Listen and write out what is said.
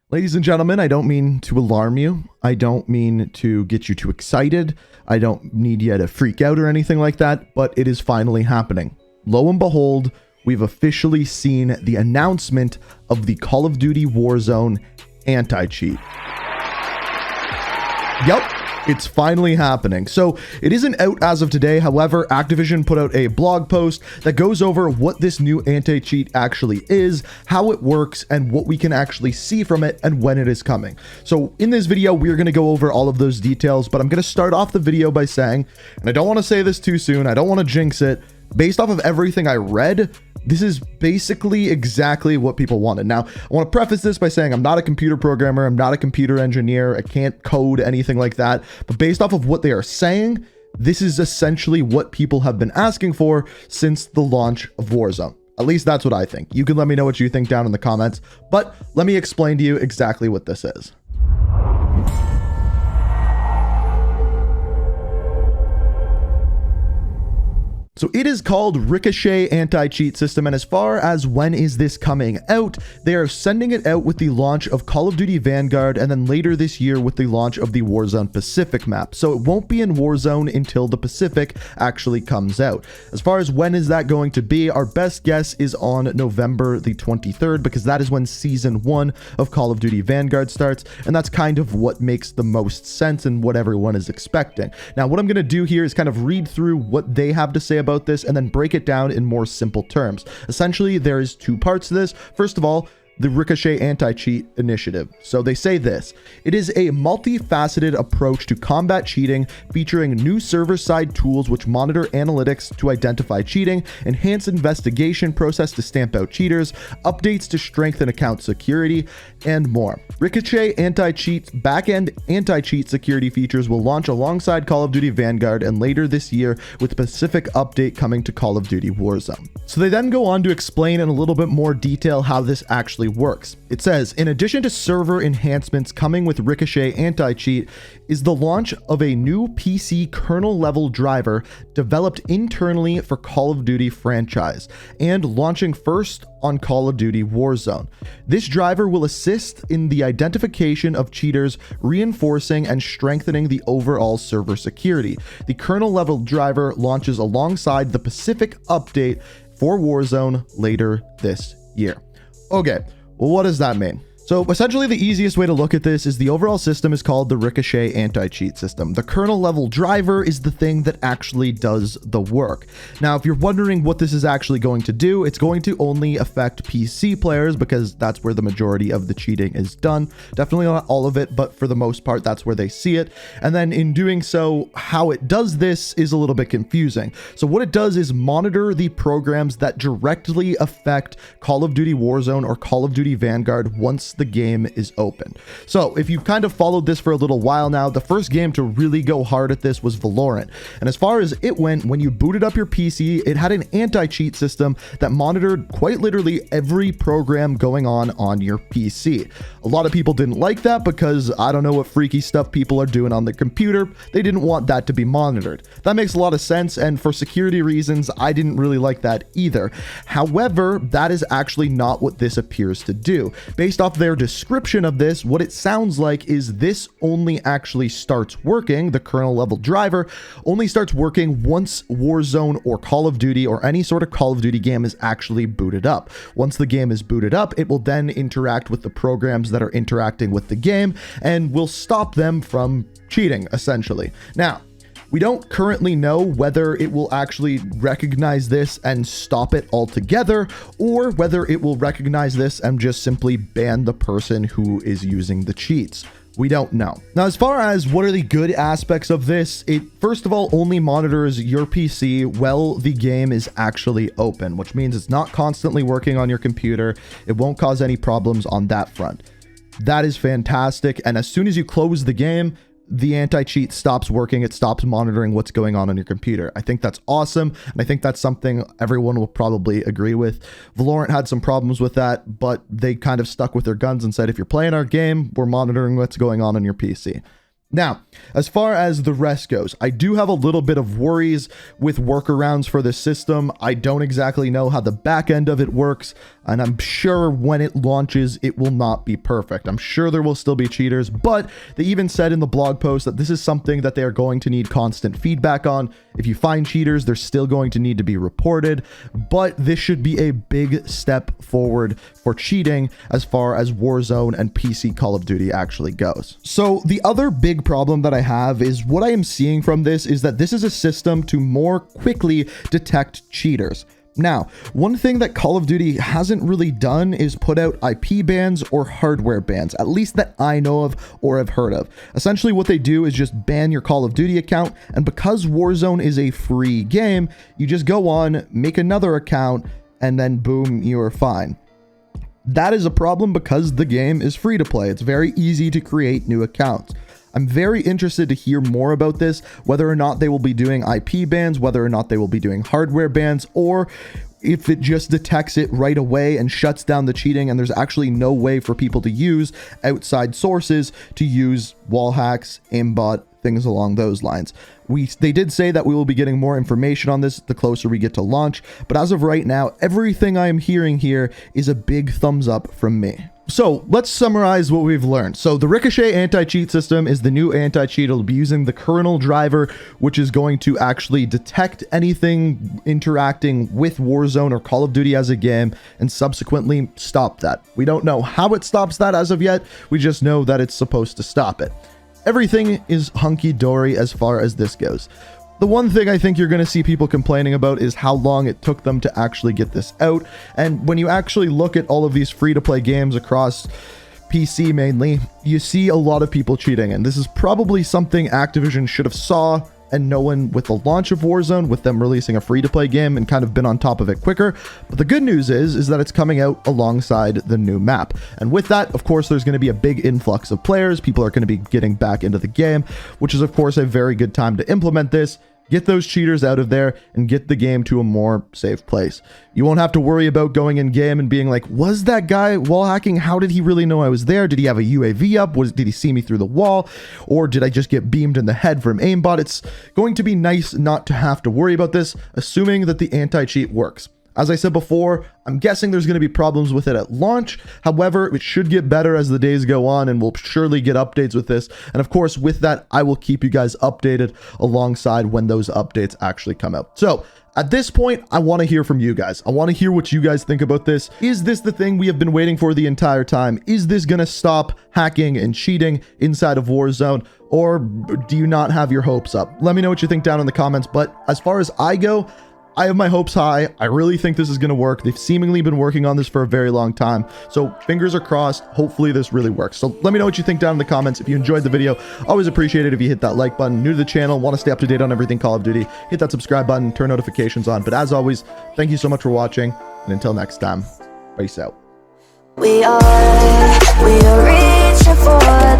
Ladies and gentlemen, I don't mean to alarm you. I don't mean to get you too excited. I don't need you to freak out or anything like that, but it is finally happening. Lo and behold, we've officially seen the announcement of the Call of Duty Warzone anti-cheat. Yep. It's finally happening. So it isn't out as of today. However, Activision put out a blog post that goes over what this new anti-cheat actually is, how it works, and what we can actually see from it and when it is coming. So in this video, we're going to go over all of those details, but I'm going to start off the video by saying, and I don't want to say this too soon, I don't want to jinx it, based off of everything I read, this is basically exactly what people wanted. Now, I want to preface this by saying I'm not a computer programmer, I'm not a computer engineer, I can't code anything like that, but based off of what they are saying, this is essentially what people have been asking for since the launch of Warzone. At least that's what I think. You can let me know what you think down in the comments, but let me explain to you exactly what this is. So it is called Ricochet anti-cheat system, and as far as when is this coming out, they are sending it out with the launch of Call of Duty Vanguard, and then later this year with the launch of the Warzone Pacific map. So it won't be in Warzone until the Pacific actually comes out. As far as when is that going to be, our best guess is on November the 23rd, because that is when Season 1 of Call of Duty Vanguard starts, and that's kind of what makes the most sense and what everyone is expecting. Now, what I'm going to do here is kind of read through what they have to say about this and then break it down in more simple terms. Essentially, there is two parts to this. First of all, the Ricochet anti-cheat initiative. So they say this: it is a multifaceted approach to combat cheating, featuring new server-side tools which monitor analytics to identify cheating, enhance investigation process to stamp out cheaters, updates to strengthen account security, and more. Ricochet anti-cheat backend anti-cheat security features will launch alongside Call of Duty Vanguard and later this year with Pacific update coming to Call of Duty Warzone. So they then go on to explain in a little bit more detail how this actually works. It says, in addition to server enhancements coming with Ricochet anti-cheat is the launch of a new PC kernel level driver developed internally for Call of Duty franchise and launching first on Call of Duty Warzone. This driver will assist in the identification of cheaters, reinforcing and strengthening the overall server security. The kernel level driver launches alongside the Pacific update for Warzone later this year. Okay, well, what does that mean? So essentially the easiest way to look at this is the overall system is called the Ricochet anti-cheat system. The kernel level driver is the thing that actually does the work. Now, if you're wondering what this is actually going to do, it's going to only affect PC players because that's where the majority of the cheating is done. Definitely not all of it, but for the most part, that's where they see it. And then in doing so, how it does this is a little bit confusing. So what it does is monitor the programs that directly affect Call of Duty Warzone or Call of Duty Vanguard once the game is open. So if you've kind of followed this for a little while now, the first game to really go hard at this was Valorant. And as far as it went, when you booted up your PC, it had an anti-cheat system that monitored quite literally every program going on your PC. A lot of people didn't like that because I don't know what freaky stuff people are doing on their computer. They didn't want that to be monitored. That makes a lot of sense, and for security reasons, I didn't really like that either. However, that is actually not what this appears to do. Based off their description of this, what it sounds like is this only actually starts working, the kernel level driver only starts working once Warzone or Call of Duty or any sort of Call of Duty game is actually booted up. Once the game is booted up, it will then interact with the programs that are interacting with the game and will stop them from cheating, essentially. Now, we don't currently know whether it will actually recognize this and stop it altogether, or whether it will recognize this and just simply ban the person who is using the cheats. We don't know. Now, as far as what are the good aspects of this, it first of all only monitors your PC while the game is actually open, which means it's not constantly working on your computer. It won't cause any problems on that front. That is fantastic. And as soon as you close the game, the anti-cheat stops working. It stops monitoring what's going on your computer. I think that's awesome, and I think that's something everyone will probably agree with. Valorant had some problems with that, but they kind of stuck with their guns and said, if you're playing our game, we're monitoring what's going on your PC. Now, as far as the rest goes, I do have a little bit of worries with workarounds for this system. I don't exactly know how the back end of it works. and I'm sure when it launches, it will not be perfect. I'm sure there will still be cheaters, but they even said in the blog post that this is something that they are going to need constant feedback on. If you find cheaters, they're still going to need to be reported, but this should be a big step forward for cheating as far as Warzone and PC Call of Duty actually goes. So the other big problem that I have is what I am seeing from this is that this is a system to more quickly detect cheaters. Now, one thing that Call of Duty hasn't really done is put out IP bans or hardware bans, at least that I know of or have heard of. Essentially, what they do is just ban your Call of Duty account, and because Warzone is a free game, you just go on, make another account, and then boom, you're fine. That is a problem because the game is free to play. It's very easy to create new accounts. I'm very interested to hear more about this, whether or not they will be doing IP bans, whether or not they will be doing hardware bans, or if it just detects it right away and shuts down the cheating and there's actually no way for people to use outside sources to use wall hacks, aimbot, things along those lines. They did say that we will be getting more information on this the closer we get to launch, but as of right now, everything I am hearing here is a big thumbs up from me. So let's summarize what we've learned. So the Ricochet anti-cheat system is the new anti-cheat. It'll be using the Kernel driver, which is going to actually detect anything interacting with Warzone or Call of Duty as a game and subsequently stop that. We don't know how it stops that as of yet. We just know that it's supposed to stop it. Everything is hunky-dory as far as this goes. The one thing I think you're going to see people complaining about is how long it took them to actually get this out. And when you actually look at all of these free-to-play games across PC mainly, you see a lot of people cheating. And this is probably something Activision should have saw and known with the launch of Warzone, with them releasing a free-to-play game and kind of been on top of it quicker. But the good news is that it's coming out alongside the new map. And with that, of course, there's going to be a big influx of players. People are going to be getting back into the game, which is, of course, a very good time to implement this. Get those cheaters out of there and get the game to a more safe place. You won't have to worry about going in game and being like, was that guy wall hacking? How did he really know I was there? Did he have a UAV up? Did he see me through the wall? Or did I just get beamed in the head from aimbot? It's going to be nice not to have to worry about this, assuming that the anti-cheat works. As I said before, I'm guessing there's going to be problems with it at launch. However, it should get better as the days go on, and we'll surely get updates with this. And of course, with that, I will keep you guys updated alongside when those updates actually come out. So at this point, I want to hear from you guys. I want to hear what you guys think about this. Is this the thing we have been waiting for the entire time? Is this going to stop hacking and cheating inside of Warzone? Or do you not have your hopes up? Let me know what you think down in the comments. But as far as I go, I have my hopes high. I really think this is going to work. They've seemingly been working on this for a very long time. So fingers are crossed. Hopefully this really works. So let me know what you think down in the comments. If you enjoyed the video, always appreciate it if you hit that like button. New to the channel, want to stay up to date on everything Call of Duty, hit that subscribe button, turn notifications on. But as always, thank you so much for watching. And until next time, peace out. We are reaching for